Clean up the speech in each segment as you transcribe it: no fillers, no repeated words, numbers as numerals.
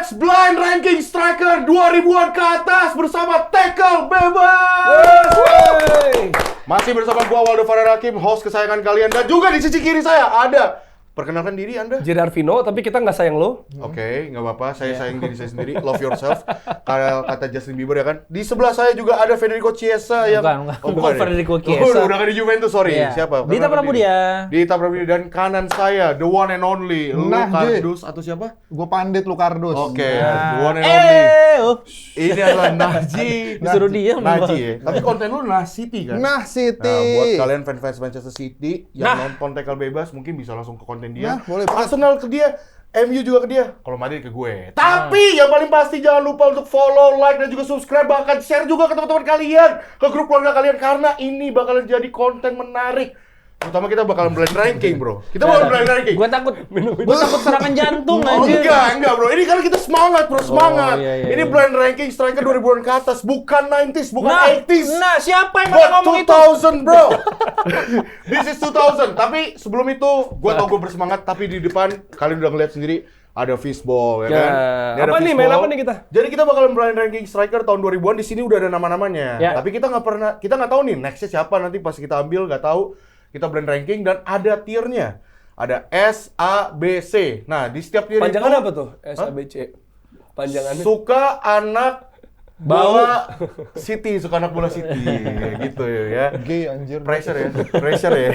Let's Blind Ranking Striker 2000-an ke atas bersama Tackle Bebas. Masih bersama gua Waldo Farah Hakim, host kesayangan kalian, dan juga di sisi kiri saya ada, perkenalkan diri Anda. Gerard Vino, tapi kita nggak sayang lo. Oke, nggak apa-apa. Saya sayang diri saya sendiri. Love yourself. Kata Justin Bieber ya kan. Di sebelah saya juga ada Federico Chiesa yang... Bukan Federico ya? Chiesa. Udah kan di Juventus, sorry. Iya. Siapa? Dita Pramudia. Dita Pramudia. Dan kanan saya, the one and only, Lucardos atau siapa? Gue Pandit Lucardos. Oke, the one and only. Ini adalah Naji. Disuruh diam. Naji ya. Tapi konten lu Nah City kan? Nah City. Nah, buat kalian fans Manchester City yang nonton Tackle Bebas mungkin bisa langsung ke konten dia. Nah, boleh banget. Arsenal ke dia, MU juga ke dia, kalau Madrid ke gue. Tapi yang paling pasti jangan lupa untuk follow, like, dan juga subscribe, bahkan share juga ke teman-teman kalian, ke grup keluarga kalian, karena ini bakalan jadi konten menarik. Terutama kita bakalan blind ranking, bro. Kita bakalan blind ranking. Gue takut serangan jantung Oh, aja. enggak bro. Ini kan kita semangat bro, semangat. Iya. Ini blind ranking striker 2000-an ke atas, bukan 90s, bukan 80s. Nah, siapa yang But ngomong itu? 2000 bro. This is 2000. Tapi sebelum itu, gua tau gua bersemangat. Tapi di depan kalian udah ngeliat sendiri ada fishball, ya kan? Ini ada Apa nih? fishball. Main apa nih kita? Jadi kita bakalan blind ranking striker tahun 2000-an. Di sini udah ada nama-namanya. Ya. Tapi kita nggak tahu nih nextnya siapa nanti pas kita ambil, nggak tahu. Kita blind ranking dan ada tiernya. Ada S, A, B, C. Nah di setiap tier Panjangannya itu apa tuh? S, A, B, C. Panjangannya. suka anak bola City, suka anak bola City gitu ya. Gay anjir. Pressure ya.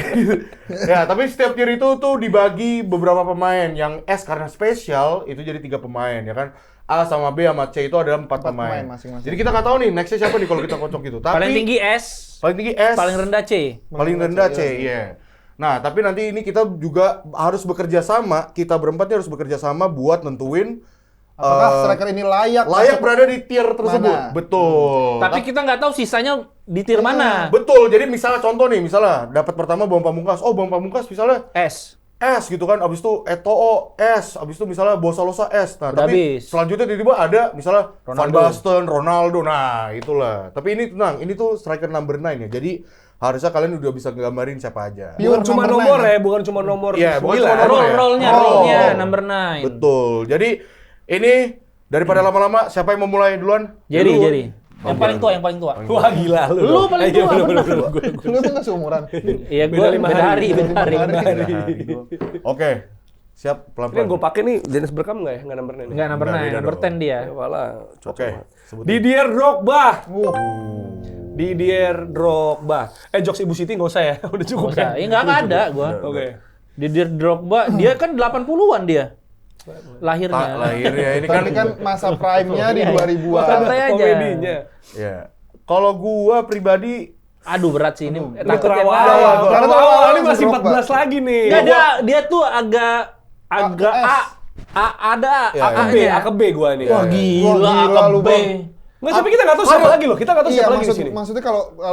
Ya, tapi setiap tier itu tuh dibagi beberapa pemain. Yang S karena spesial itu jadi 3 pemain ya kan. A sama B sama C itu adalah 4 pemain. masing-masing. Jadi kita nggak tahu nih nextnya siapa nih kalau kita kocok gitu. Tapi Paling tinggi S, paling tinggi S, paling rendah C. paling rendah C, iya. Nah, tapi nanti ini kita juga harus bekerja sama. Kita berempat ini harus bekerja sama buat nentuin Apakah striker ini layak masuk berada di tier tersebut. mana? Betul. Tapi kita nggak tahu sisanya di tier mana. Betul. Jadi misalnya contoh nih, misalnya dapat pertama Bang Pamungkas. Oh, Bang Pamungkas misalnya S. S gitu kan. Abis itu Eto'o S. Abis itu misalnya Bosalosa S. Nah, Udah tapi habis. selanjutnya tiba-tiba ada misalnya Van Ronaldo. Basten, Ronaldo. Nah, itulah. Tapi ini tenang, ini tuh striker number 9 ya. Jadi harusnya kalian udah bisa gambarin siapa aja. Bukan cuma number nomor 9, ya, bukan cuma nomor. Iya, bukan 9. cuma nomor ya. Roll-nya number 9. Betul. Jadi ini daripada lama-lama siapa yang mau mulai duluan? Jadi. Yang paling tua. Wah gila lu. Lu paling tua, bener. Lu tuh nggak seumuran. Iya, gue Beda 5 hari. beda hari. Oke. Siap Ini yang pelan-pelan. gue pakai nih Dennis Bergkamp nggak ya? Nggak number 9. Enggak number Nggak, 9, beda number dong. 10 dia. Walah. Oke. Sebutin. Didier Drogba. Didier Drogba. Jokes Ibu Siti nggak usah ya? Udah cukup Nggak usah. kan? Ya nggak ada gua. Oke. Didier Drogba, dia kan 80-an dia. Lahirnya. Lahirnya ini Tapi kan masa prime-nya di 2000-an. Santai aja. Komedinya. Ya. Kalau gua pribadi Aduh berat sih ini. Ini Takut yang terawal. lain. Karena Terawal ini Drogba. masih 14 lagi nih. Nggak, dia tuh agak ada Ya, A ke B gua nih. Wah gila, gila lu, A ke B. Bang. Nggak, tapi kita nggak tahu siapa lagi loh. Kita nggak tahu Iya, siapa lagi di sini. maksudnya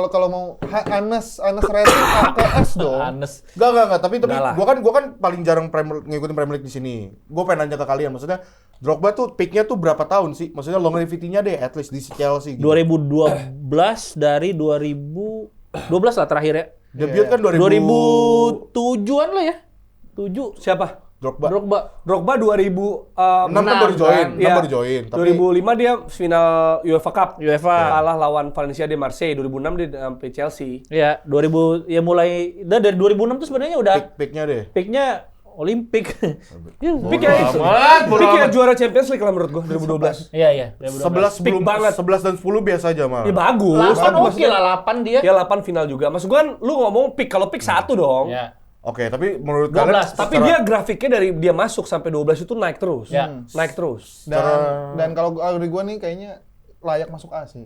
kalau mau Anes rating A ke S dong. Anes. Enggak, tapi Enggak lah. gua kan paling jarang ngikutin Premier League di sini. Gua pengen nanya ke kalian, maksudnya Drogba tuh peak-nya tuh berapa tahun sih? Maksudnya longevity-nya deh at least di Chelsea gitu. 2012 dari 2012 lah terakhir ya. Debut kan 2007-an lah ya. 7 Siapa? Drogba. Drogba 2006 6 kan baru join, Iya. baru join. Tapi 2005 dia final UEFA Cup. UEFA. Kalah lawan Valencia de Marseille. 2006 dia sampai Chelsea. Ya, 2000 ya mulai dari 2006 tuh sebenarnya udah peak-nya deh. peaknya Olimpik. Ya, Pick ya, bodo pick ya amat. juara Champions League lah menurut gua 2012. Iya. 11 Peak belum banget. 11 dan 10 biasa aja mah. Ya bagus. 8 Tapi oke maksudnya- lah 8 dia. Ya 8 final juga. Maksud gua kan lu ngomong pick, kalau pick 1 dong. Ya. Oke, tapi menurut 12, kalian Tapi dia grafiknya dari dia masuk sampai 12 itu naik terus. Ya. Naik terus. Dan kalau dari gua nih kayaknya layak masuk A sih.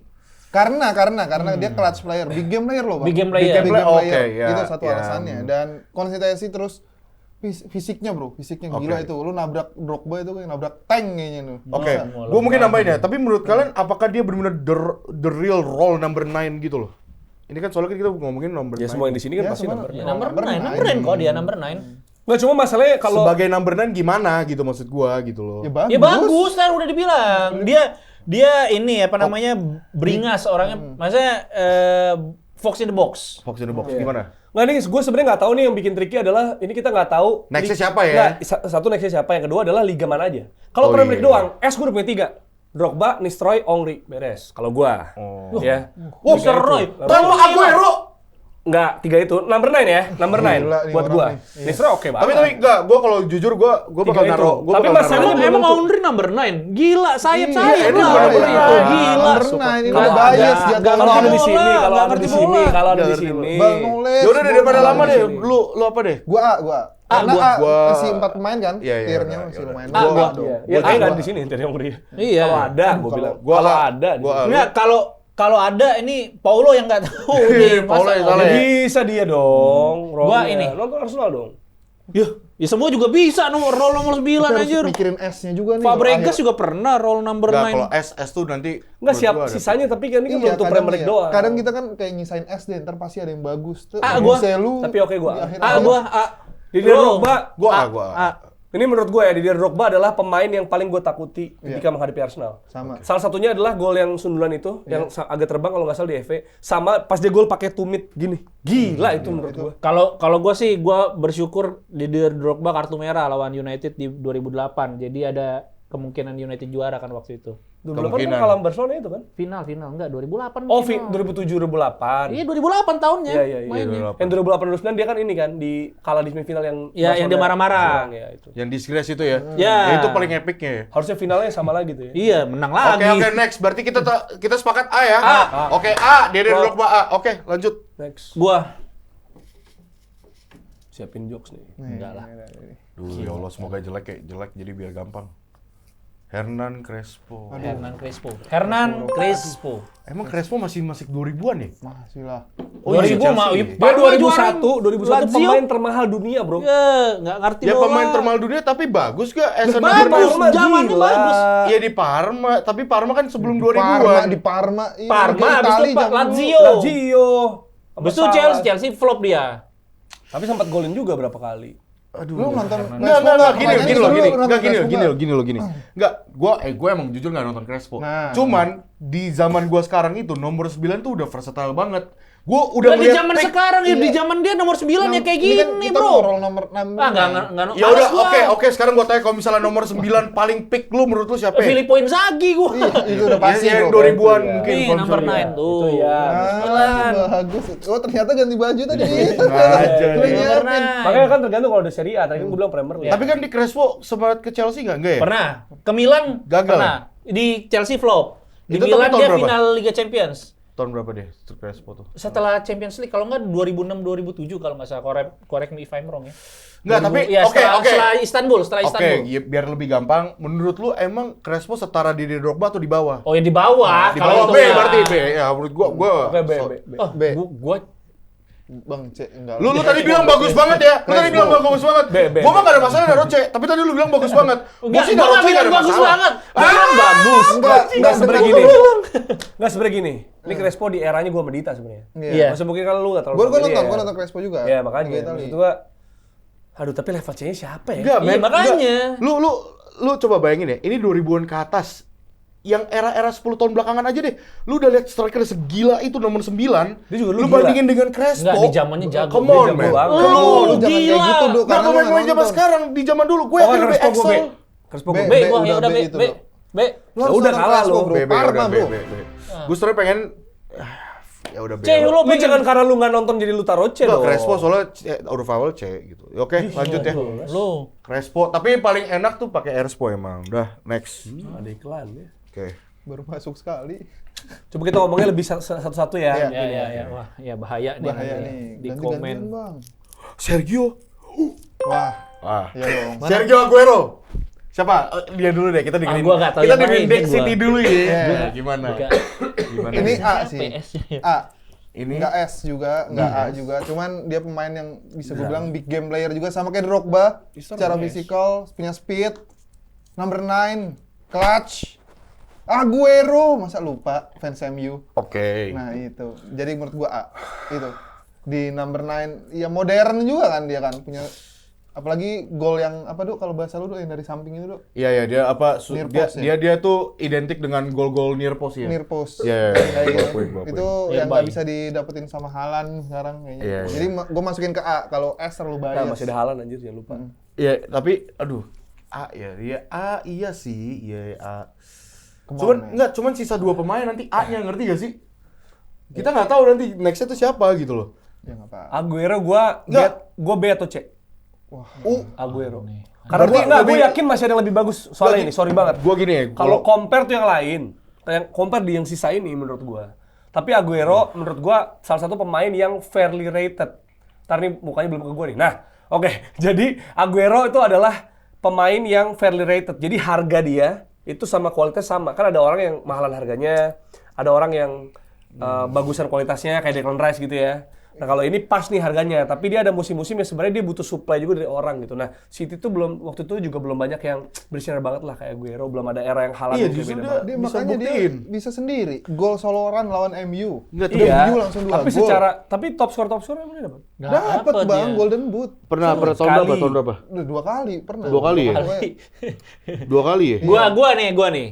Karena dia clutch player, big game player loh, Bang. Big game player. Big game Oke, player. ya, Itu satu ya. alasannya. Dan konsistensi terus fisiknya, Bro. Fisiknya Oke. gila itu. Lu nabrak Drogba itu kayak nabrak tank kayaknya tuh. Oke, gue mungkin nambahin ya. Tapi menurut kalian, apakah dia benar-benar the real role number 9 gitu loh? Ini kan soalnya kita ngomongin number 9. Ya semua yang di sini kan Ya, pasti semua- nomor. Ya, number 9 kok dia number 9. Nggak, cuma masalahnya kalau Sebagai number 9 gimana gitu maksud gua gitu loh. Ya bagus. Ya bagus kan udah dibilang. Dia ini apa namanya beringas orangnya. Maksudnya Fox in the box. Fox in the box gimana? Nggak nih, gue sebenarnya nggak tahu nih yang bikin tricky adalah ini kita nggak tahu. Nextnya siapa ya? Nggak, satu nextnya siapa, yang kedua adalah liga mana aja. Kalau Premier League doang, gue udah punya 3. Drogba, Nistelrooy, Henry, beres. Kalau gua, ya. Nistelrooy. Tanpa Aguero. Enggak, 3 itu. Number 9 ya, number 9 Gila nih buat orang gua. nih. Nistelrooy oke banget. Tapi enggak, gua kalau jujur gua bakal Tiga itu. naruh. Tapi masalahnya Emang belum Henry number 9? Gila, sayap-sayap Iya, lah. number Itu 9. gila. Number 9 ini Kalau udah ada, bias dia kalau ngerti ada di bola, sini, kalau nggak ada ngerti di sini, bola. kalau ada di Nggak ngerti sini. Bang knowledge. Yaudah deh, daripada Bang lama deh. knowledge. Lu apa deh? Gua A. Karena gua. isi 4 pemain kan, Iya, iya, tiernya iya, masih iya. lumayan. A, gua. Iya, ya kayak nggak di sini dari Henry. Iya. Kalau ada, gua bilang. Gua Kalau A. ada. Gua A. Enggak, kalau ada ini Paulo yang nggak tahu nih. Paulo yang salah ya. Bisa dia dong. Gua role-nya. ini. Nonton Arsenal dong. Ya semua juga bisa roll nomor 9 Kita harus anjir. mikirin S-nya juga nih. Fabregas juga pernah roll number Enggak, kalau 9. S tuh nanti Enggak menurut siap gua ada. sisanya, tapi kan ini kan Iya, belum untuk kadang Premier League iya. doang. Kadang kita kan kayak nyisain S deh, ntar pasti ada yang bagus. Tuh, Gua. Marcelo, Tapi oke gua. di akhir- Gua A. Didier Bro. Drogba. Gua A. Ini menurut gue ya, Didier Drogba adalah pemain yang paling gue takuti ketika menghadapi Arsenal. Sama. Salah satunya adalah gol yang sundulan itu, yang agak terbang kalau nggak salah di FA. Sama pas dia gol pakai tumit gini. Gila itu menurut gue. Kalau gue sih gue bersyukur Didier Drogba kartu merah lawan United di 2008. Jadi ada kemungkinan United juara kan waktu itu. 2008 kan Kemungkinan. kalah Barcelona itu kan? Final enggak 2008. Oh, final. 2007-2008. Iya 2008 tahunnya. Iya. mainnya. Yang 2008-2009 dia kan ini kan di kalah di semifinal yang Ya, yang dia marah-marah. menang, ya, itu. Yang disgrace itu ya. Ya. Ya, itu paling epicnya ya. Harusnya finalnya sama lagi tuh ya. Iya, menang lagi. Oke, next. Berarti kita sepakat A ya. A. Oke, A. Didier Drogba A. Oke, lanjut. Next. Gua Siapin jokes nih. enggak lah. Duh, ya Allah, semoga jelek jadi biar gampang. Hernan Crespo. Hernan Crespo. Emang Crespo masih 2000-an ya? Masih lah. Oh, iya, 2000 Chelsea. mau Dia Parma 2001 Lazio. pemain termahal dunia, Bro. Ya, enggak ngerti Ya bola. pemain termahal dunia tapi bagus gak? Bagus, zamannya gila. bagus. Iya di Parma, tapi Parma kan sebelum Parma 2000-an. di Parma. Iya, Parma, di habis Itali itu Pak zaman Lazio. Lazio. Habis itu Salah. Chelsea flop dia. Tapi sempat golin juga berapa kali. Aduh. Lu nonton Enggak, gini loh. gini. Enggak, gua emang jujur enggak nonton Crespo. Nah. Cuman di zaman gua sekarang itu nomor 9 tuh udah versatile banget. Gua udah Udah di ngeliat zaman pick. sekarang ya, Iya. di zaman dia nomor 9 ya kayak Ini kan gini, kita Bro. ngobrol nomor 6. Enggak. Ya udah, oke, sekarang gua tanya kalau misalnya nomor 9 paling pick lu menurut lu siapa? Ya? Filippo Inzaghi gua. Iya, itu udah pasti. Ya, yang bro. 2000-an Itu ya. mungkin. Nih, kalau number misalnya. 9 tuh. Itu ya. Bagus. Oh, ternyata ganti baju tadi. Sengaja Lu nih. nyiapin. Makanya kan tergantung kalau udah Serie A. Tadi kan gue bilang Premier League. Tapi kan di Crespo sempat ke Chelsea enggak ya? Pernah. Ke Milan Gagal pernah. Di Chelsea flop. Di Itu tapi Milan tahun dia berapa? final Liga Champions. Tahun berapa deh Crespo tuh? Setelah Champions League kalau nggak 2006-2007 kalau nggak salah, correct me if I'm wrong ya. Enggak, tapi Ya, oke. setelah Istanbul. Oke, ya, biar lebih gampang, menurut lu emang Crespo setara Didier Drogba atau di bawah? Oh ya di bawah. Di kalau bawah B itu mah. berarti B. Ya menurut gua Oke, B. Oh, B. gua Bang C enggak. Lu tadi bilang bagus banget ya. Lu tadi bilang bagus banget. B. Gua mah gak ada masalah naruh C, tapi tadi lu bilang bagus banget. Gua sih gua naruh nggak C gak bilang ada bagus masalah. banget. Bagus. Enggak sebenarnya gini. Gini. Enggak sebenarnya gini. Ini Crespo di eranya gue medita sebenarnya. Iya. Maksudnya mungkin kalau lu enggak terlalu Gua familiar. nonton Crespo juga. Ya makanya. Liga Itali. Maksud gua aduh, tapi level C-nya siapa ya? Enggak, Iya, men. makanya. Enggak. Lu coba bayangin ya. Ini 2000-an ke atas. Yang era-era 10 tahun belakangan aja deh. Lu udah lihat striker segila itu nomor 9. Dia juga lu gila. bandingin dengan Crespo. Enggak, di zamannya jago. Come Dia on, jago man. banget. Come on. Lu jangan kayak gila. gitu, Dok. Nah, Karena lu pemain-pemain nggak zaman nonton. sekarang di zaman dulu gue Oh, yakin lebih Crespo gue B. excel. Crespo B. gue B. B, gua ya udah udah B B. itu, B. Dok. B. Lu harus udah nonton kalah Crespo, lu. bro. B, Parma, bro. Gue sebenernya pengen ya udah B. C, lu Lu jangan karena lu nggak nonton jadi lu taruh C Enggak, dong. Crespo soalnya out of foul C gitu. Oke, lanjut ya. Lu. Crespo, tapi paling enak tuh pakai Erspo emang. Udah, next. Ada iklan ya. Oke. Baru masuk sekali. Coba kita ngomongnya lebih satu-satu ya. Iya. Ya. Wah, ya bahaya nih. Bahaya nanti nih. Di Ganti-gantian, komen. Bang. Sergio. Wah, Ah. iya dong. Sergio Aguero. Siapa? Dia dulu deh, kita dengerin. gua nggak tahu Kita yang dengerin lain, Deck gua. City dulu ya. Iya. Gimana? Enggak. Gimana? Ini A sih. PS-nya ya. A. Ini Enggak S juga, enggak A juga. Cuman dia pemain yang bisa gue bilang big game player juga sama kayak Drogba. Secara fisikal, punya speed. Number 9, clutch. Aguero, masa lupa fans MU. Oke. Nah, itu. Jadi menurut gua A. Itu. Di number 9, ya modern juga kan dia kan punya Apalagi gol yang apa Duk kalau bahasa lu Duk yang dari samping itu Duk. Iya dia apa Near dia, post, ya? dia tuh identik dengan gol-gol near post ya. Near post. Iya. Kayak Gua akuin. itu Nearby. yang nggak bisa didapetin sama Haaland sekarang kayaknya. Iya. Jadi gue masukin ke A, kalau S terlalu Nah, bias. masih ada Haaland anjir, jangan lupa. Iya, tapi aduh. A ya, dia A iya sih, iya A. Come on, Cuman man. enggak, cuman sisa 2 pemain nanti A-nya ngerti gak sih? Kita nggak tahu nanti next-nya tuh siapa gitu loh. Ya nggak apa. Aguero gua Nggak. B atau C? Wah, Aguero. nih. Karena Gua- gue lebih- yakin masih ada yang lebih bagus soalnya ini, sorry banget. Gua gini ya, Kalau compare tuh yang lain, yang compare di yang sisa ini menurut gua. Tapi Aguero menurut gua salah satu pemain yang fairly rated. Ntar nih mukanya belum ke gua nih. Nah, oke. Jadi Aguero itu adalah pemain yang fairly rated. Jadi harga dia itu sama kualitas sama. Kan ada orang yang mahalan harganya, ada orang yang bagusan kualitasnya kayak Declan Rice gitu ya. Nah kalau ini pas nih harganya, tapi dia ada musim-musim yang sebenarnya dia butuh supply juga dari orang gitu. Nah City tuh waktu itu juga belum banyak yang bersinar banget lah kayak Aguero, belum ada era yang Haaland Iya, yang justru beda dia- banget. dia bisa makanya buktiin. dia bisa sendiri. Gol soloran lawan MU. Nggak, Udah Iya, MU langsung 2 tapi gol. tapi top score emang dia dapat. Dapat Bang, dia. Golden Boot. pernah tahun Sekali. berapa? Tahun berapa? Udah 2 kali, pernah. 2 kali ya? Pokoknya 2 kali ya? Gua nih.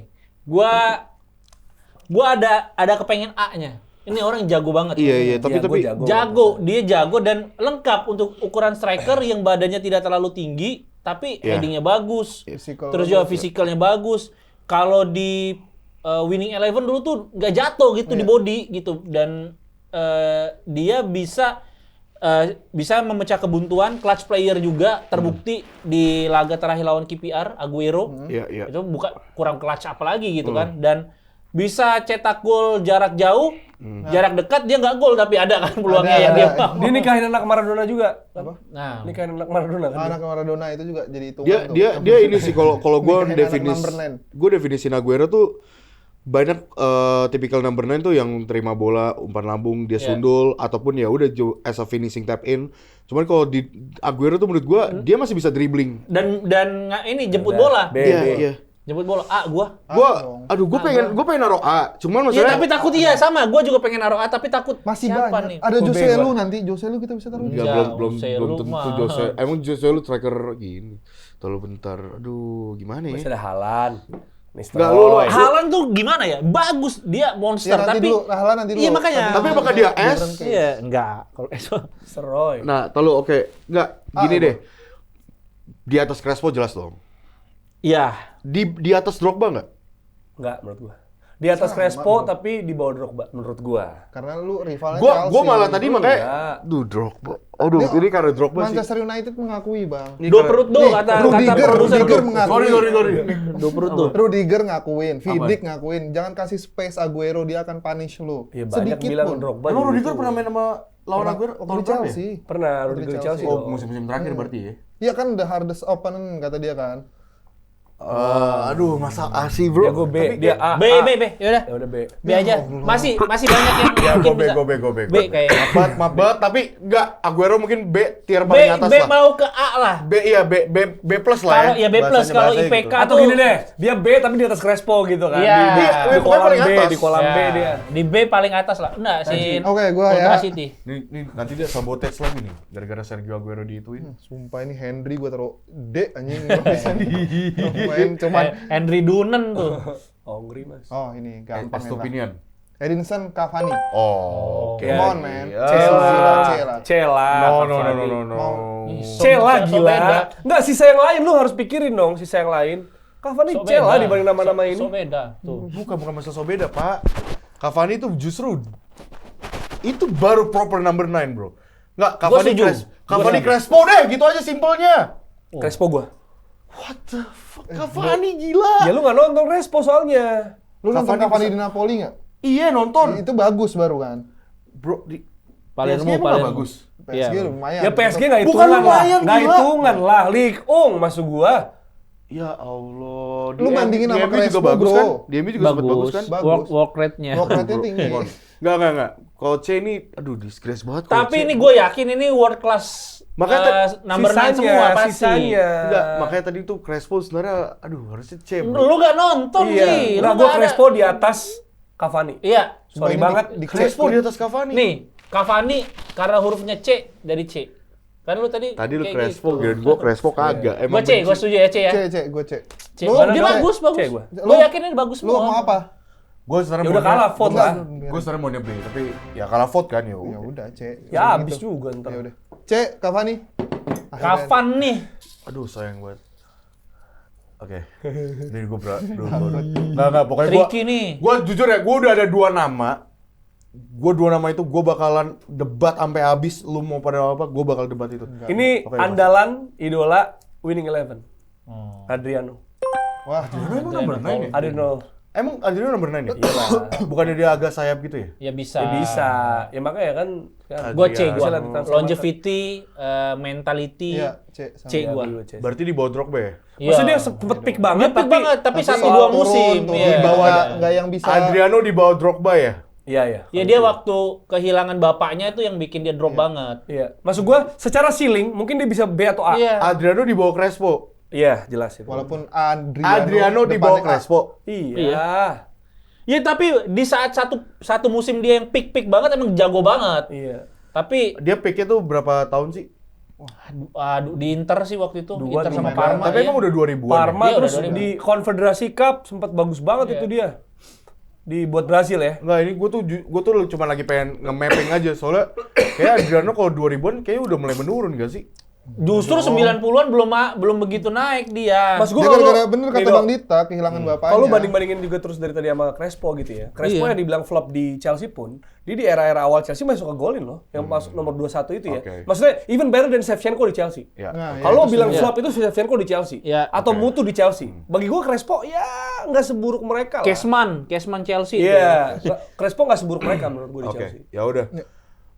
Gua ada kepengen A-nya. Ini orang jago banget. Iya, tapi Iya, tapi gua Jago, dia jago dan lengkap untuk ukuran striker yang badannya tidak terlalu tinggi, tapi Iya. headingnya bagus. Physical Terus bagus, juga ya. fisikalnya bagus. Kalau di Winning Eleven dulu tuh nggak jatuh gitu di body gitu, dan dia bisa memecah kebuntuan, clutch player juga terbukti di laga terakhir lawan KPR Aguero. Iya. Itu kurang clutch apa lagi gitu kan, dan bisa cetak gol jarak jauh, jarak dekat dia nggak gol tapi ada kan peluangnya Ada, yang ada. dia mau. Dia nikahin anak Maradona juga. Nah, Nikahin anak Maradona kan. anak Maradona itu juga jadi hitungan Dia tuh. dia ini sih kalau gue Nikahin anak number 9. definisi Aguero tuh banyak tipikal number 9 tuh yang terima bola umpan lambung dia sundul ataupun ya udah as a finishing tap in. Cuman kalau di Aguero tuh menurut gua dia masih bisa dribbling. dan ini jemput bola. Iya. Jemput bola A gua. Gue pengen naruh A. Cuman Iya, masalahnya tapi takut sama. Gua juga pengen naruh A tapi takut Masih siapa banyak. nih? Ada Kobe Joselu gua. nanti. Joselu kita bisa taruh. Enggak, Jauh, belum Joselu tentu mah. Jose. Emang Jose lu striker gini. Terlalu bentar. Aduh, gimana Masih ya? ada Haaland. Nggak, lu- Haaland tuh gimana ya? Bagus, dia monster Ya, nanti tapi dulu. Haaland nanti dulu. Iya makanya. Tapi apakah dia S? Iya, enggak. Kalau S Seroy. Nah, tolu oke. Enggak, gini deh. Di atas Crespo jelas dong. iya. Di atas Drogba enggak? Enggak menurut gua. Di atas Crespo tapi di bawah Drogba menurut gua. Karena lu rivalnya Gua malah tadi Enggak. makanya Drogba. Aduh, ini karena Drogba sih. Manchester United mengakui, Bang. Ini Dua karena- perut do kata Rudiger produser Rudiger gua. mengakui. Sorry. Dua perut do. Rudiger ngakuin, Vidic ngakuin. Jangan kasih space Aguero, dia akan punish lu. Iya banyak Sedikit bilang pun. Drogba. Emang juga Rudiger gitu. pernah main sama lawan Pernah- Aguero waktu di tahun berapa ya? Chelsea. Pernah Waktu Rudiger di di Chelsea. Oh, dong. musim-musim terakhir berarti ya? Iya kan the hardest opponent kata dia kan. Aduh, masa A sih, bro? Dia gua B, dia A. B. Yaudah. Ya udah B. B aja. Masih banyak yang Ya, mungkin gue bisa. B. B kayaknya. Maaf banget, tapi enggak. Aguero mungkin B tier B, paling atas B lah. mau ke A lah. B plus lah Kalau ya B plus, kalau Bahasanya IPK gitu. Atau gini deh, dia B tapi di atas Crespo gitu kan. Iya. Di Iya, kolam paling B, atas. di kolam B Ya, dia. di B paling atas lah. Enggak, si Oke, gua Ultra ya. City. Nih, nanti dia sabotage lagi nih, gara-gara Sergio Aguero diituin. Sumpah ini Henry gua taruh D anjing. Nggak bisa main cuman Henry Dunen tuh. Hongri mas. oh ini gampang enak. Estupinian. Edinson Cavani. Oh, oke. Come on, man. Iya. Cela. No, Cavani. Mau- Cela So gila. beda. Enggak, sisa yang lain lu harus pikirin dong, sisa yang lain. Cavani So Cela beda. dibanding nama-nama ini. So beda tuh. Bukan masalah so beda, Pak. Cavani itu justru itu baru proper number 9, bro. Enggak, setuju. Cavani Crespo deh, gitu aja simpelnya. Crespo gua. What the fuck? Cavani gila. Ya lu nggak nonton Crespo soalnya. Lu nonton Cavani Cavani bisa- di Napoli nggak? Iya, nonton. Itu bagus baru kan. Bro, di Paling PSG emang nggak bagus. PSG Iya. lumayan. Ya PSG nggak Bukan hitungan lah. lumayan, Nggak gila. hitungan lah. Ligue 1 masuk gua. Ya Allah. Lu bandingin sama MU juga Crespo, bagus bro. kan? Di MU juga sempat bagus kan? Bagus. Work rate-nya. Work rate-nya tinggi. Enggak. Kalau C ini, aduh disgrace banget. kalau Tapi C. ini gue yakin ini world class Makanya number 9 Sisanya, semua pasti. sisanya. Enggak, makanya tadi tuh Crespo sebenarnya, aduh harusnya C, bro. Lu gak nonton Iya. sih. Lu Nah, gua nggak ada. Crespo di atas Cavani. Iya. Sorry Ini banget. di Crespo di atas Cavani. Nih, Cavani karena hurufnya C dari C. Kan lu tadi Tadi lu kayak Crespo, gitu. dan gua Crespo kagak. Gua C, gua setuju ya C ya. C, gue C. C. Lu Dia gimana? bagus. C gua. Gua yakin ini bagus Lu semua. mau apa? Gua sebenarnya Ya udah kalah vote lah. Gua sebenarnya mau B, tapi ya kalah vote kan ya. Ya udah C. Ya habis juga ntar. Ya udah. C, Cavani. Kapan nih? Aduh, sayang banget. Oke. Jadi gua Nggak, pokoknya Tricky nih. Gua jujur ya, gua udah ada 2 nama. Gua 2 nama itu gua bakalan debat sampai habis. Lu mau pada apa, gua bakal debat itu. Ini Oke, andalan idola Winning Eleven. Adriano. Wah, Emang nomor 9 ya? Adriano. Emang Adriano nomor 9 ya? Bukannya dia agak sayap gitu ya? Ya bisa. Ya bisa. Ya makanya kan. Gua C, Bisa gua. lihat transformasi. Longevity, mentality. iya, C. sama. C gua. Berarti di bawah Drogba ya? Maksudnya dia sempet pick banget, Dia pick banget, tapi Tapi 1-2 musim. turun, Iya. di bawah nggak yang bisa. Adriano di bawah Drogba ya? Iya, iya. Ya dia waktu kehilangan bapaknya itu yang bikin dia drop banget. Iya. Maksud gua secara ceiling mungkin dia bisa B atau A. Iya. Adriano di bawah Crespo. Iya, jelas itu. Walaupun Adriano di bawah depannya A. Crespo. Iya. Ya tapi di saat satu musim dia yang pick banget emang jago banget. Iya. Tapi Dia picknya tuh berapa tahun sih? aduh, di Inter sih waktu itu, Dua, Inter sama tiga. Parma. Tapi ya. emang udah 2000-an Parma Iya, terus udah 2000. di Konfederasi Cup sempat bagus banget itu dia. Dibuat Brasil ya. Enggak, ini gue tuh cuma lagi pengen nge-mapping aja. Soalnya kayak Adriano kalau 2000-an kayaknya udah mulai menurun gak sih? Justru 90-an belum begitu naik dia. Mas Dia gua gara-gara bener kata Bang Dita, kehilangan bapaknya. kalau banding-bandingin juga terus dari tadi sama Crespo gitu ya. Crespo Iya. yang dibilang flop di Chelsea pun, dia di era-era awal Chelsea masih suka golin loh. Yang masuk nomor 21 itu ya. Oke. Maksudnya even better than Shevchenko di Chelsea. Ya. Nah, oke. Kalau itu bilang sih. flop itu Shevchenko di Chelsea. Iya. Atau Oke. Mutu di Chelsea. Bagi gua Crespo ya nggak seburuk mereka lah. Kesman Chelsea. Iya. Crespo nggak seburuk mereka menurut gua di Oke, Chelsea. ya udah.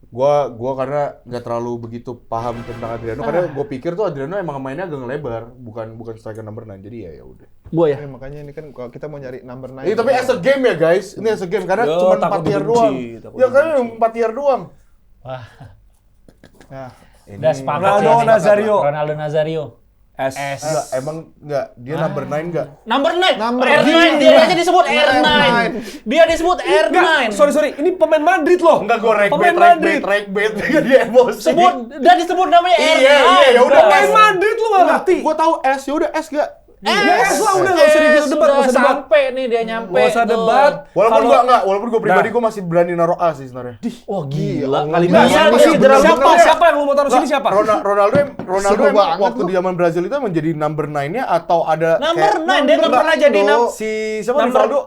Gua karena nggak terlalu begitu paham tentang Adriano karena gue pikir tuh Adriano emang mainnya agak ngelebar, bukan striker number 9. Jadi ya udah. Gua ya. Ya, makanya ini kan kalau kita mau nyari number 9. Ini tapi as a game ya guys. Ini as a game karena Yo, cuma 4 takut tier dibenci, doang. takut Ya kan dibenci. 4 tier doang. Wah, Nah, udah sepakat Ronaldo ya. Nazario. Ronaldo Nazario. S. Enggak, emang enggak dia number 9 enggak? Number 9. Number R9 9. dia aja disebut R9. R9. Dia disebut R9. Enggak, sorry. Ini pemain Madrid loh. Enggak gue Pemain ragbait Madrid. dia emosi. Dia disebut namanya R9. Iya, ya udah. Pemain Madrid lu nggak ngerti. Gue tahu S, ya udah S enggak? S lah udah nggak usah gitu debat, nggak usah debat. Sampai nih dia nyampe. Nggak usah tuh. debat. Walaupun gue pribadi Nah. gue masih berani naruh A sih sebenarnya. Wah gila. Allah. Kali Nah, dia masih cedera bener. lutut. Siapa yang lu mau taruh sini siapa? Ronaldo Seru emang banget waktu lu. di zaman Brazil itu menjadi number 9-nya atau ada Number kayak- 9 dia nggak pernah jadi si siapa Rivaldo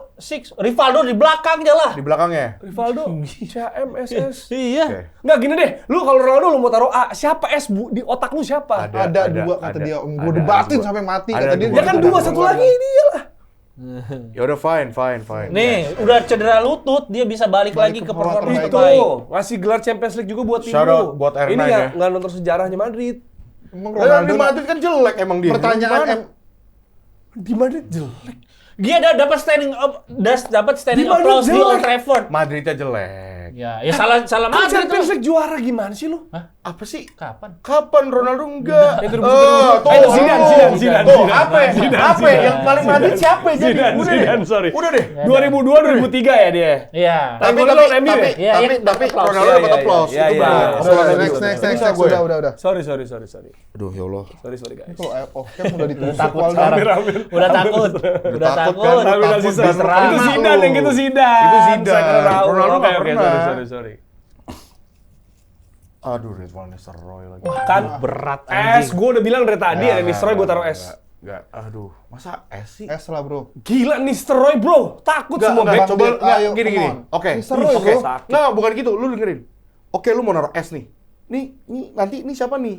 Rivaldo di belakangnya lah. di belakangnya. Rivaldo, CMSS. Iya. Oke. Nggak gini deh, lu kalau Ronaldo lu mau taruh A, siapa S bu? Di otak lu siapa? ada dua kata dia. Gue debatin sampai mati kata dia. Ya kan dua, satu lagi dia lah. Ya udah fine. Nih, udah cedera lutut, dia bisa balik lagi Balik ke ke pola performa terbaik. Itu, terbaik. ngasih gelar Champions League juga buat tim Shout out lu. buat R9 Ini ya. nggak nonton sejarahnya Madrid. Emang Di Ronaldo Madrid kan jelek emang dia. pertanyaan Gimana? Di Madrid jelek. Dia dapat standing Di Madrid applause di jelek. Old Trafford. Madridnya jelek. Ya salah Kan Madrid Champions tuh. League juara gimana sih lu? Apa sih? Kapan? Kapan Ronaldo enggak? Yang 2007. Tuh, Itu Zidane. Tuh, apa yang paling Madrid siapa ya jadi? Zidane, Udah deh. Zidane, sorry. Udah deh. 2002 2003 ya dia. Iya. Tapi golnya lawan MU ya? Iya, iya, tapi applause. Ronaldo Iya, dapat iya, applause. iya, Itu iya, benar. iya. Udah, next. Bisa gue. Udah. Sorry. Aduh ya Allah. Sorry guys. Kalau off-cam udah ditusuk Takut Waldo. sekarang. Rame-rame. Udah takut. Udah takut takut. kan? Tapi Takut masih diserang. itu Zidane yang gitu Zidane. Itu Zidane. Saya kira Raul. Ronaldo nggak Oke, pernah. sorry. Aduh, Rizwan Nistelrooy lagi. Kan Berat S, gue udah bilang dari tadi ya Nistelrooy gue taruh S. Enggak, aduh. Masa S sih? S lah bro. Gila Nistelrooy bro, takut semua Enggak, back. coba Bang, enggak, ayo, gini. come on. Oke. Nistelrooy, Oke. bro. Nggak, bukan gitu. Lu dengerin. Oke, lu mau naruh S nih. Nih, nanti ini siapa nih?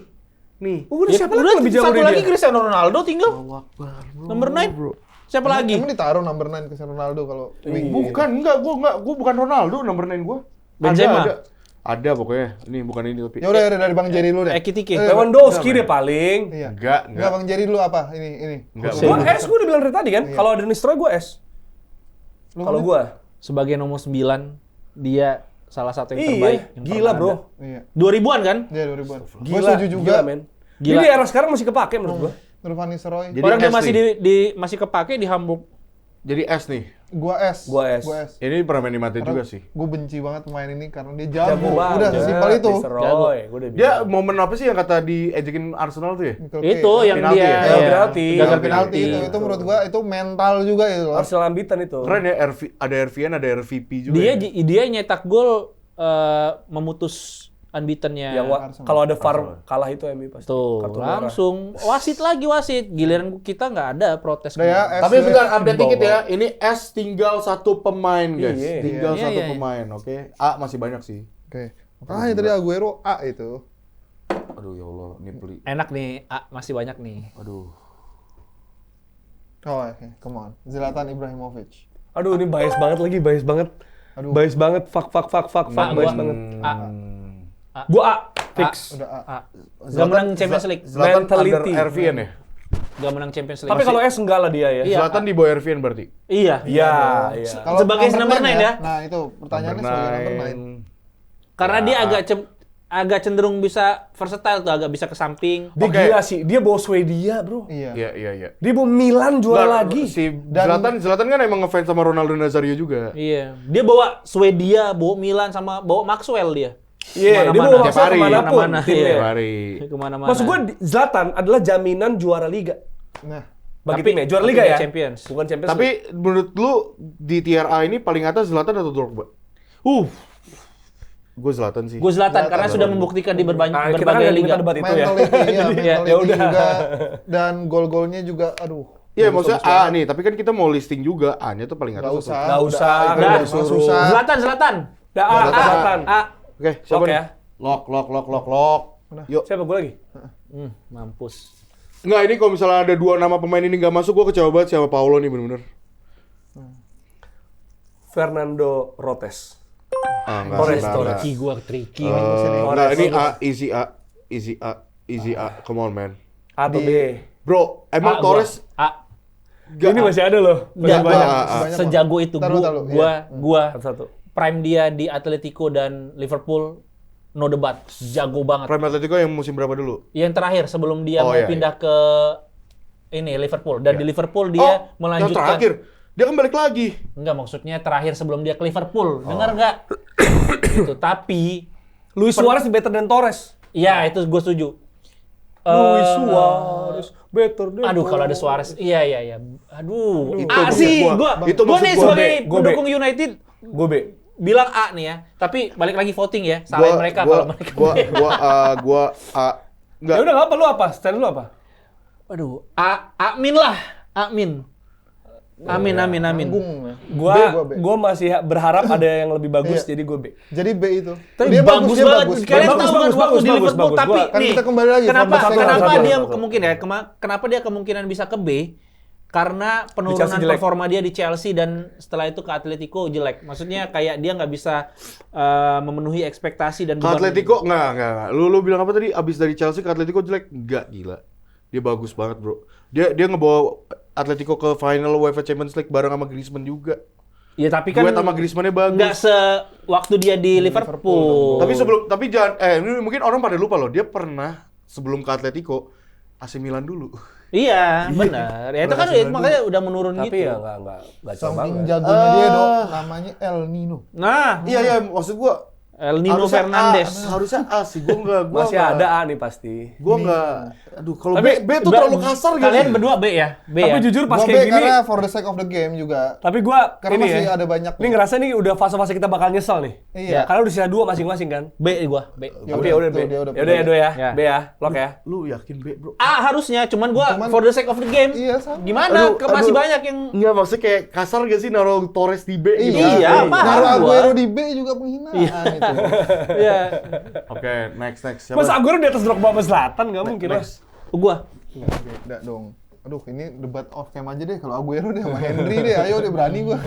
Nih. Udah siapa lagi Udah, lebih jauh satu dari lagi dia? Cristiano Ronaldo tinggal. Nomor 9. Siapa lagi? Emang ditaruh number 9 Cristiano Ronaldo kalau wing. Bukan, gua bukan Ronaldo nomor 9 gua. Benzema? Ada pokoknya. Ini bukan ini tapi. Ya udah dari Bang Jerry dulu deh. Ekitike. Lewandowski deh paling. Iya. Enggak. Enggak Bang Jerry dulu apa? Ini. Enggak. Gue S, gue udah bilang dari tadi kan. Kalau ada Nistelrooy gue S. Kalau gue. Sebagai nomor 9, dia salah satu yang Iya, terbaik. yang gila pernah bro. ada. Iya. 2000-an kan? Dia 2000-an. Gue Gila, setuju juga. Gila men. Gila. Jadi era sekarang masih kepake menurut gue. Nurvan Nistelrooy. Jadi Orang dia S masih nih. masih kepake di Hamburg Jadi S nih. Gua S. Gua S. Ini pernah main di Madrid juga sih. Gue benci banget pemain ini karena dia Jago jago. banget. Udah sesimpel itu. Mr. Roy, gua udah Dia bilang. momen apa sih yang kata diejekin Arsenal tuh ya? Itu yang Penalti dia ya? ya, Penalti. Gagal penalti itu menurut gua itu mental juga itu loh. Arsenal ambitan itu. Keren ya, ada RVN, ada RVP juga. dia ya? dia nyetak gol memutus unbeaten-nya. Yang kalau ada VAR kalah itu MU pasti. Tuh, Kartu merah. langsung wasit. Giliran kita nggak ada protes. Udah ya, S. Tapi bentar, update dikit ya. Ini S tinggal 1 pemain, guys. Iya. Tinggal Iya, 1 iya. pemain, oke? A masih banyak sih. Oke. Makanya tadi Aguero A itu. Aduh ya Allah, ini beli. Enak nih, masih banyak nih. Aduh. Oh, oke. Come on. Zlatan Ibrahimovic. Aduh, ini bias banget lagi, bias banget. Aduh. Bias banget, fuck, bias gua- banget. A. Gua A, fix. Udah A. A. Gak menang Champions League. Zlatan Mentality. under RVN ya? Gak menang Champions League. Tapi kalau S enggak lah dia ya. Iya. Zlatan di bawah RVN berarti? Iya. Iya. Kalau Sebagai number 9 ya? Nah, itu pertanyaannya sebagai number 9. Karena dia agak cenderung bisa versatile tuh, agak bisa ke samping. Dia Oke. gila sih, dia bawa Swedia, bro. Iya. Iya. Dia bawa Milan juara Nggak, lagi. Si Zlatan kan emang ngefans sama Ronaldo Nazario juga. Iya. Dia bawa Swedia, bawa Milan, sama bawa Maxwell dia. Iya, dia Kemana-mana. bawa Tiap Maxwell hari. kemanapun Kemana-mana, timnya. iya. Mari. Kemana-mana. Maksud gue Zlatan adalah jaminan juara liga. Nah, Bagi Tapi- timnya, juara tapi liga dia ya? Champions. Bukan Champions. Tapi menurut lu di tier A ini paling atas Zlatan atau Drogba? Gue Zlatan sih. Gue Zlatan karena sudah membuktikan di Nah, kita kan berbagai nggak liga. minta debat itu ya. mentality, iya, Ya mentality udah. juga. Dan gol-golnya juga, aduh. Iya, bagus-bagus maksudnya A banget. nih, tapi kan kita mau listing juga A-nya tuh paling atas. Nggak atau- usah. Nggak usah, Udah, nggak udah disuruh. susah. Zlatan. Dah, A, Zlatan. A. Oke, siapa Lock nih? ya. Lock. Yuk. Siapa gue lagi? Mampus. Enggak, ini kalau misalnya ada 2 nama pemain ini nggak masuk, gue kecewa banget sama Paulo nih bener-bener. Fernando Rotes. Enggak, Torres, enggak, Torres. enggak. Gue tricky. Enggak, ini A, easy A, come on man. A atau B? Bro, emang Torres A. Ini masih ada loh. Masih Nggak, banyak. banyak. Sejago itu Taruh, taruh, gua Satu-satu. prime dia di Atletico dan Liverpool no debat. Jago banget. Prime Atletico yang musim berapa dulu? Yang terakhir sebelum dia Oh, mau iya, pindah ke ini Liverpool dan di Liverpool dia Yang melanjutkan. terakhir. Dia kan balik lagi. Enggak, maksudnya terakhir sebelum dia ke Liverpool. Dengar nggak? Itu tapi Luis Suarez better than Torres. iya itu gue setuju. Luis Suarez better than Aduh kalau ada Torres. Suarez. Iya. Aduh, Itu A maksud sih gua. gua. Itu Gua maksud nih gua. sebagai Gua B. pendukung United Gue B. bilang A nih ya. Tapi balik lagi voting ya. Salahin mereka kalau mereka. Gua A. Enggak. Ya udah nggak apa, lu apa? Stand lu apa? Aduh, Amin lah. Amin. Amin. Nanggung ya. Gua B. masih berharap ada yang lebih bagus, Iya. jadi gue B. Jadi B itu. Tapi Dia bagus dia banget. bagus. Kalian Bagus, tahu kan bagus, waktu bagus, di bagus, Liverpool, bagus. tapi Kan nih, kita kembali lagi, kenapa Van Dijk kenapa satu. dia kemungkinan ya? Kenapa dia kemungkinan bisa ke B? Karena penurunan Chelsea jelek. performa dia di Chelsea dan setelah itu ke Atletico jelek. Maksudnya kayak dia nggak bisa memenuhi ekspektasi dan Ke Atletico enggak. Lu bilang apa tadi? Abis dari Chelsea ke Atletico jelek? Enggak, gila. Dia bagus banget, Bro. Dia ngebawa Atletico ke final UEFA Champions League bareng sama Griezmann juga. Ya tapi kan Duet sama Griezmann-nya bagus. nggak sewaktu dia di Liverpool. Tapi jangan ini mungkin orang pada lupa loh, dia pernah sebelum ke Atletico AC Milan dulu. Iya, benar. Ya itu kan makanya udah menurun Tapi gitu. ya nggak coba Saking banget. jagonya dia dong, namanya El Nino. Nah, Iya, maksud gua El Nino harusnya Fernandes. harusnya A sih, gua Masih ada A nih pasti. Gua enggak. Aduh, kalau Tapi B tuh terlalu kasar gitu. Kalian berdua B ya? B Tapi ya? jujur pas Gua B kayak gini, karena for the sake of the game juga. tapi gua Karena ini masih ya, ada banyak ini ngerasa nih udah fase-fase kita bakal nyesel nih. Iya. Karena udah sisa 2 masing-masing kan. B gua, B. Tapi ya udah B. tuh, dia udah Ya udah ya, Ya. B ya, lock ya. Lu yakin B, Bro? A harusnya, cuman gua Cuman- for the sake of the game. Iya, sama. Gimana? Aduh, Masih aduh. banyak yang Enggak, maksudnya kayak kasar gak sih naruh Torres di B gitu? Iya, paham Naruh gua. Aguero di B juga penghinaan itu. Iya. Oke, next. Mas Aguero di atas Drogba sama Zlatan nggak mungkin lah. Next. Gua. Beda dong. Aduh, ini debat off cam aja deh. Kalau Aguero deh sama Henry deh. Ayo deh, berani gua.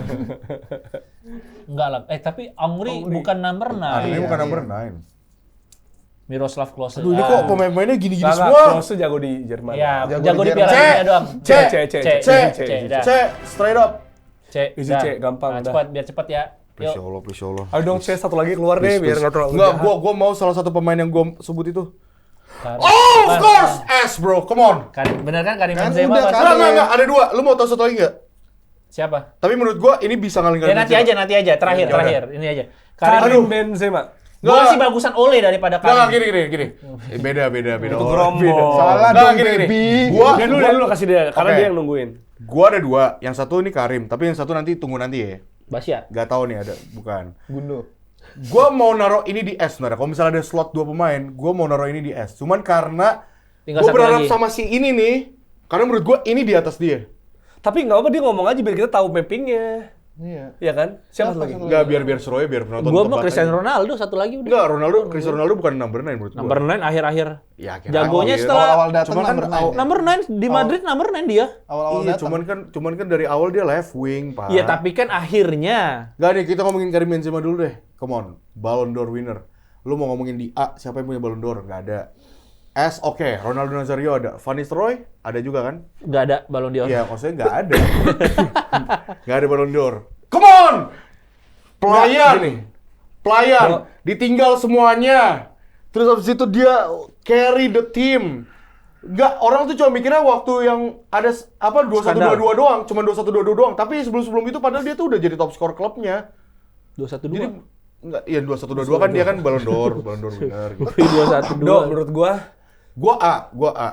Enggak lah. Tapi Omri bukan number 9. Ini bukan number 9. Miroslav Klose. Aduh, ini kok pemain-pemainnya gini-gini Nggak, semua? Klose jago di Jerman. Ya, Jago jago di di Piala Jerman. Dunia doang. C. dah. straight up. C. Easy dah. C, gampang, Nah, udah. cepat, biar cepat ya. Please Yuk. ya Allah. Ayo dong C satu lagi keluar deh biar nggak terlalu Enggak, jahat. gua mau salah satu pemain yang gua sebut itu. Karim. Oh, of course! S, bro. Come on. Bener kan Karim Kan Benzema udah, pasti. kan. Enggak. Ada 2. Lu mau tahu satu lagi enggak? Siapa? Tapi menurut gua ini bisa Ya nanti aja. Terakhir. Ini aja. Karim Benzema. Gua sih bagusan Ole daripada Nggak, Karim. gini. Beda. Itu Oh, gerombol. beda. Salah Nggak, dong, gini. baby. Dia dulu kasih dia, karena Oke. dia yang nungguin. Gua ada 2, yang satu ini Karim, tapi yang satu nanti tunggu nanti ya. Basia. Gak tahu nih ada, bukan. Gundo. Gua mau naruh ini di S sebenarnya. Kalau misalnya ada slot 2 pemain, gua mau naruh ini di S. Cuman karena Tinggal gua satu berharap lagi. sama si ini nih, karena menurut gua ini di atas dia. Tapi nggak apa dia ngomong aja biar kita tahu mappingnya. Iya. Iya kan? Siapa lagi? Enggak, biar seru ya, biar penonton Gua tebak mau Cristiano aja. Ronaldo satu lagi udah. Enggak, Cristiano Ronaldo bukan number 9 menurut gua. Number 9 akhir-akhir. Ya, akhirnya Jagonya awal, setelah Awal-awal datang Cuman kan number 9. Number 9 di Madrid number 9 dia. Awal-awal Iya, datang. cuman kan dari awal dia left wing, Pak. Iya, tapi kan akhirnya Gak nih, kita ngomongin Karim Benzema dulu deh. Come on, Ballon d'Or winner. Lu mau ngomongin di A, siapa yang punya Ballon d'Or? Gak ada. S, oke. Ronaldo Nazario ada. Van Nistelrooy ada juga kan? nggak ada Ballon d'Or. Iya, maksudnya nggak ada. Nggak ada Ballon d'Or. Come on! Pelayan, ditinggal semuanya. Terus habis itu dia carry the team. Nggak, orang tuh cuma mikirnya waktu yang ada 21-22 doang, cuma 21-22 doang. Tapi sebelum itu padahal dia tuh udah jadi top skor klubnya. 2-1-2. Jadi enggak, iya 21-22 kan dia kan Ballon d'Or winner gitu. 2-1-2. Menurut gua Gua A.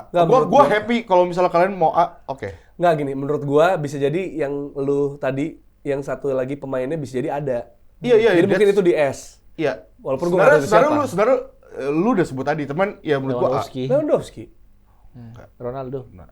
Nggak, menurut Gua gua- happy kalau misalnya kalian mau A, oke. nggak gini, menurut gua bisa jadi yang lu tadi yang satu lagi pemainnya bisa jadi ada. Iya, Jadi mungkin itu di S. Iya. Walaupun gua nggak tahu itu siapa. Sebenarnya lu udah sebut tadi, teman ya menurut gua A. Lewandowski. Ronaldo. Nah,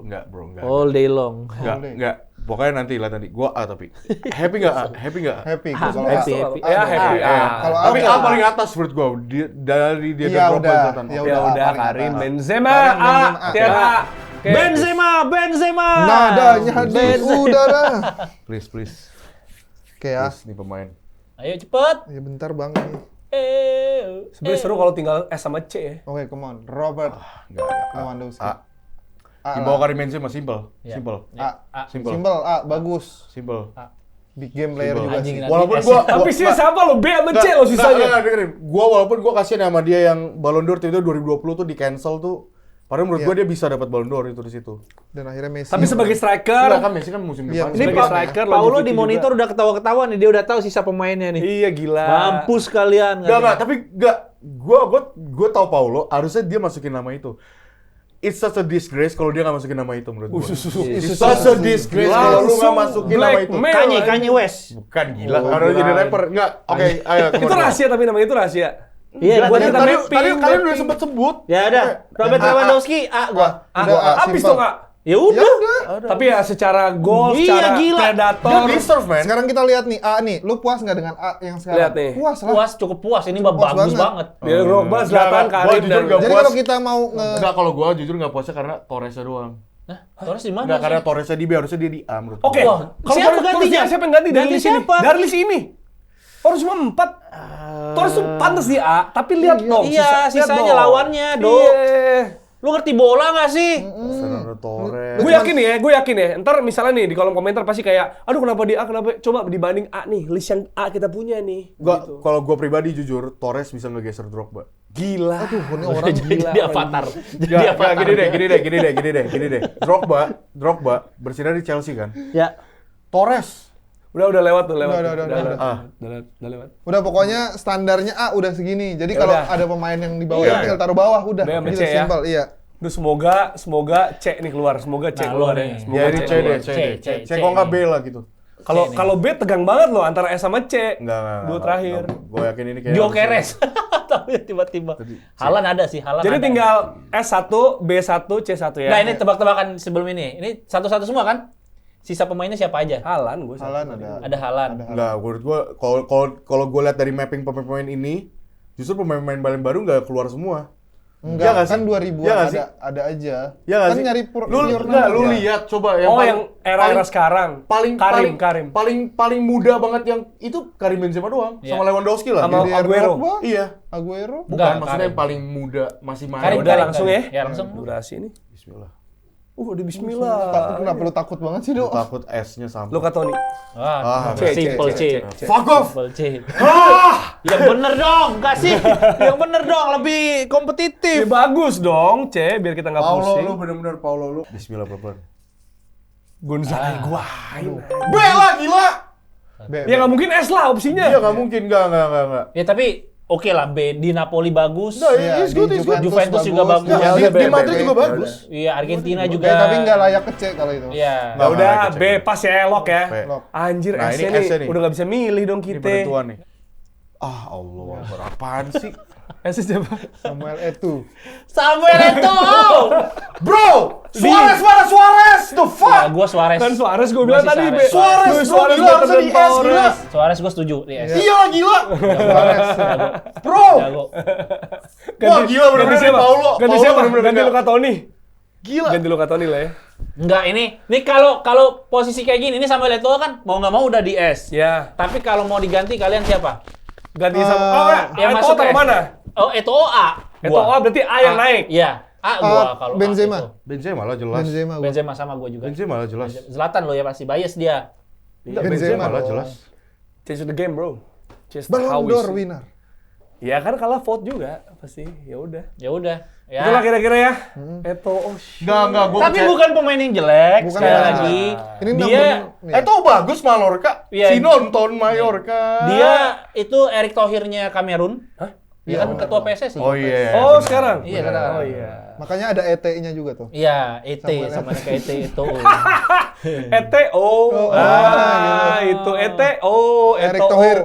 enggak bro, enggak. All day long. Enggak. Pokoknya nanti lah tadi. Gua A tapi. Happy enggak A? Happy enggak A? Happy. Ah, Kalau happy, A. happy. Ya happy. Kalau A Tapi udah A paling atas menurut gua. Dari dia Iya, ke udah. Zlatan. Ya Ya udah, udah paling Karim atas. Benzema Karim A. Benzema, Tiap A. Oke. Benzema. Nadanya di udara. Please. Oke ya. Please, nih pemain. Ayo cepet. Ya bentar bang. Sebenarnya seru kalau tinggal S sama C ya. Oke, come on. Robert Enggak ada. A. Lewandowski. A. A. Di bawah Karim Benzema simple. Ya. Simple. A. Simple. Simple A, bagus. Simple. Big game player Simple. juga Anjing, sih. nanti Walaupun S. gua Tapi sih sama lo B sama C lo sisanya. Nggak, dengerin. Walaupun gua kasihan sama dia yang Ballon d'Or itu 2020 tuh di cancel tuh. Padahal menurut gua dia bisa dapat Ballon d'Or itu di situ. Dan akhirnya Messi. Tapi sebagai Enggak striker, kan Messi kan musim Iya, depan. Ini Sebagai striker, Paulo longevity di monitor udah ketawa-ketawa nih, dia udah tahu sisa pemainnya nih. iya gila. Mampus kalian. Enggak, tapi gua tahu Paulo, harusnya dia masukin nama itu. It's such a disgrace kalau dia nggak masukin nama itu menurut gua. It's such a disgrace kalau lu nggak masukin nama itu. Blackmail. Kanye West. Bukan gila, Oh, karena jadi kirain. rapper. Enggak, oke, ayo. Itu rahasia tapi namanya itu rahasia. Iya, Buat nanti- kita Tadi mapping. kalian udah sempat sebut. Ya udah, Robert Lewandowski A gua. Udah, A, Habis simple. dong nggak? Ya udah. Tapi ya secara gol, Iya, secara gila. predator. Dia deserve, man. Sekarang kita lihat nih A nih. Lu puas nggak dengan A yang sekarang? Lihat nih. Puas lah. Puas, cukup puas. Ini mah Puas bagus banget. banget. Dia Drogba, Nggak, Zlatan, gua Karim jujur dan nggak Jadi puas. kalau kita mau Enggak, kalau gua jujur nggak puasnya karena Torresnya doang. Nah, Torres di mana? Enggak, karena Torresnya di B, harusnya dia di A menurut Oke, gua. Wah, kalau siapa Torres gantinya? siapa yang ganti dari Ganti list ini? siapa? Dari list ini. Torres cuma 4. Torres tuh pantas di A, tapi lihat dong. Iya, lihat sisanya dong. lawannya, Do. Iya. Lu ngerti bola nggak sih? Fernando Torres. Gue yakin ya. Ntar misalnya nih di kolom komentar pasti kayak, aduh kenapa di A, kenapa? Coba dibanding A nih, list yang A kita punya nih. Gitu. Kalau gua pribadi jujur, Torres bisa ngegeser Drogba. Gila. Aduh, ini orang Jadi avatar. Jadi Gak, avatar. gini deh. Drogba bersinar di Chelsea kan. Ya. Torres. Udah lewat tuh, lewat. Udah. Udah lewat. Udah pokoknya standarnya A udah segini. Jadi Ya kalau udah. ada pemain yang di bawah Iya. tinggal taruh bawah udah. Udah, sama Gitu C ya. simpel, iya. Duh, semoga C nih keluar. Semoga C Nah, keluar lo ya. nih. Semoga Ya ini C keluar. deh, C. C kok nggak B lah gitu. Kalau B tegang banget loh antara S sama C. Enggak. Dua terakhir. Gue yakin ini kayak Gyökeres. Tapi tiba-tiba. Halan ada sih, Halan Jadi ada. tinggal S1, B1, C1 ya. Nah, ini tebak-tebakan sebelum ini. Ini satu-satu semua kan? Sisa pemainnya siapa aja? Halan gue. Halan ada. Ada Halan. Enggak, menurut gue kalau gue lihat dari mapping pemain ini, justru pemain-pemain paling baru nggak keluar semua. Enggak, nggak kan sih? 2000-an Iya nggak sih? ada aja. Ya nggak Kan sih? nyari lu pure nggak, lu number. lihat coba Oh, paling- yang era-era paling- sekarang. Karim. paling muda banget yang itu Karim Benzema doang Iya. sama Lewandowski lah. Sama Jadi- Aguero. Drogba, Iya. Aguero. Bukan, Enggak, maksudnya Karim. yang paling muda masih main. Karim, Udah Karim, langsung Karim. ya. Ya, langsung. Durasi ini. Bismillah. Udah bismillah. Kenapa lu takut banget sih, Do? Takut S-nya sampai. Luka Toni. Wah, C, simple C. Fuck off. Simple C. Yang bener dong, enggak sih? Yang bener dong, lebih kompetitif. Ya bagus dong, C, biar kita nggak Paulo pusing. lu bener-bener Paulo lu. Bismillah pelan-pelan. Gonzaga Higuain. B lah, gila. Ya nggak mungkin S lah opsinya. Iya nggak mungkin, nggak. Ya tapi oke lah B, di Napoli bagus. Nah, Iya, it's good, di it's good. Juventus juga bagus. Ya, Ya, di B, Madrid B, juga B, bagus. Iya, Argentina juga. Tapi nggak layak ke C kalau itu. Iya. Ya udah Nggak, B pas ya lock ya. B. Lock. Anjir Nah, ini S-nya nih S-nya nih. udah nggak bisa milih dong Ini kita. penentuan nih. Ah, Allah, apaan sih? S siapa? Samuel Eto'o. Samuel Eto'o. Bro, Suarez, the Ya, fuck? gua Suarez. Kan Suarez gue bilang Gua sih tadi B. Suarez. Suarez, bro, Suarez gila, better harusnya than di S, Torres. gila. Suarez gua setuju di S. Iya lah, gila. Suarez. Bro, Jago. wah gila Ganti bener-bener siapa? Paulo. Ganti Paulo siapa? bener-bener Ganti nggak- Luka Toni. Gila. Ganti Luka Toni lah ya. Enggak, ini kalau posisi kayak gini, ini Samuel Eto'o kan mau nggak mau udah di S. Ya. Tapi kalau mau diganti kalian siapa? Ganti sama. Oh enggak. Yang Eto'o masuk taruh S. mana? Oh, Eto'o A. Eto'o Gua. berarti A yang naik. Iya. A gua kalau A Benzema. itu. Benzema lah jelas. Benzema. gua. Benzema sama gua juga. Benzema lah jelas. Zlatan lo ya pasti bias dia. Iya, Benzema Benzema lah dong. jelas. Change the game, bro. Change the Ballon how we d'Or see. winner. Ya kan kalah vote juga pasti. Ya udah. Ya udah. Ya. Itulah kira-kira ya. Eto'o. Enggak, gua Tapi bukan pemain yang jelek Bukan sekali pemain lagi. Ini Dia Itu bagus Mallorca. Iya. Si nonton Mallorca. dia itu Erick Thohir-nya Kamerun. Hah? Dia kan ketua PSSI. Oh iya. Oh, bener. sekarang. Iya, sekarang. Oh iya. Makanya ada ET-nya juga tuh. Iya, ET Samuel sama kayak ET itu. Eto'o. Oh, Itu Eto'o. Erick Eto'o. Thohir.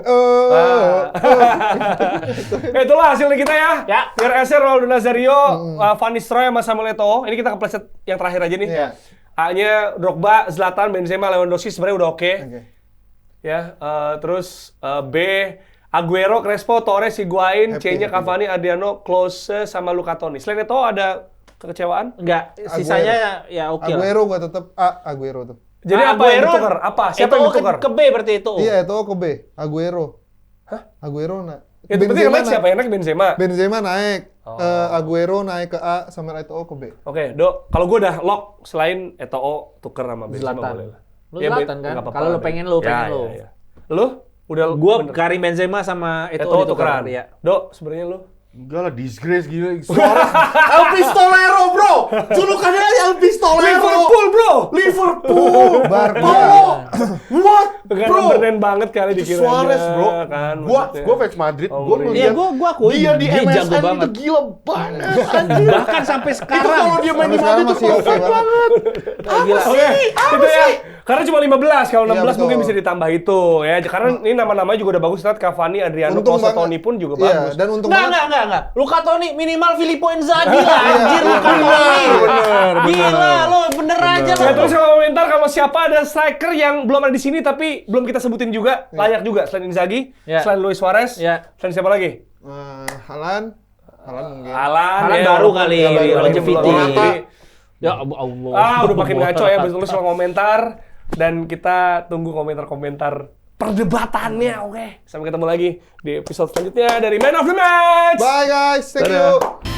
Itulah hasilnya kita ya. Ya. Pierre Esser, Ronaldo Nazario, Van Nistelrooy sama Samuel Eto'o. Ini kita kepleset yang terakhir aja nih. Iya. A-nya Drogba, Zlatan, Benzema, Lewandowski sebenarnya udah oke. Oke. Ya, terus B Aguero, Crespo, Torres, Higuain, Happy, C-nya happy. Cavani, Adriano, Klose sama Luka Toni. Selain itu ada kekecewaan? Enggak, sisanya ya oke lah. Aguero gua tetap A, Aguero tuh. Jadi apa yang ditukar? Apa? Siapa yang ditukar? Ke B berarti itu. Iya, itu ke B. Aguero. Hah? Aguero Ya, berarti yang naik siapa? Yang naik Benzema. Benzema naik. Oh. Aguero naik ke A, Samuel Eto'o ke B. Oke, Dok. Kalau gue udah lock selain Eto'o tuker sama Benzema Zlatan. boleh lah. Lu Ya, Zlatan kan? nggak apa-apa Kalau lu lah, pengen Ben. lu, Ya, pengen ya, lu. ya. Lu udah Gua bener. Karim Benzema sama Eto'o Eto'o tukeran. Ya. Dok, sebenarnya lu Enggak lah, disgrace gila. Suarez, El Pistolero, bro. Julukannya aja El Pistolero. Liverpool, bro. Liverpool. Barca. Paulo. What, Bukan bro? bener banget kali Itu dikiranya. Suarez, bro. Kan, Gua maksudnya. fans Madrid. Oh, Gua ngeri. Iya, ngeliat gua akuin dia di dia jago MSN itu banget. gila banget. anjir. Bahkan sampai Itu sekarang. kalau dia main di Sampai Madrid sekarang itu masih oke perfect banget. Gila. Oke, Apa itu ya. sih? Karena cuma 15, kalau 16 Iya, mungkin betul. bisa ditambah itu ya. Karena ini nama-namanya juga udah bagus banget. Cavani, Adriano, Untung Klose, banget. Toni pun juga Iya, bagus. dan untung Enggak, banget. enggak. Luka Toni minimal Filippo Inzaghi lah. Anjir, Luka Toni. bener. Gila, lo bener aja Ya, lo. terus kalau komentar kalau siapa ada striker yang belum ada di sini tapi belum kita sebutin juga, layak juga selain Inzaghi, Ya. selain Luis Suarez, Ya. selain siapa lagi? Haaland mungkin. Alan Haaland baru kali, longevity. longevity. Ya Allah. Udah makin ngaco ya, betul soal komentar dan kita tunggu komentar-komentar perdebatannya, oke. Sampai ketemu lagi di episode selanjutnya dari Man of the Match. Bye guys, thank Dadah. you.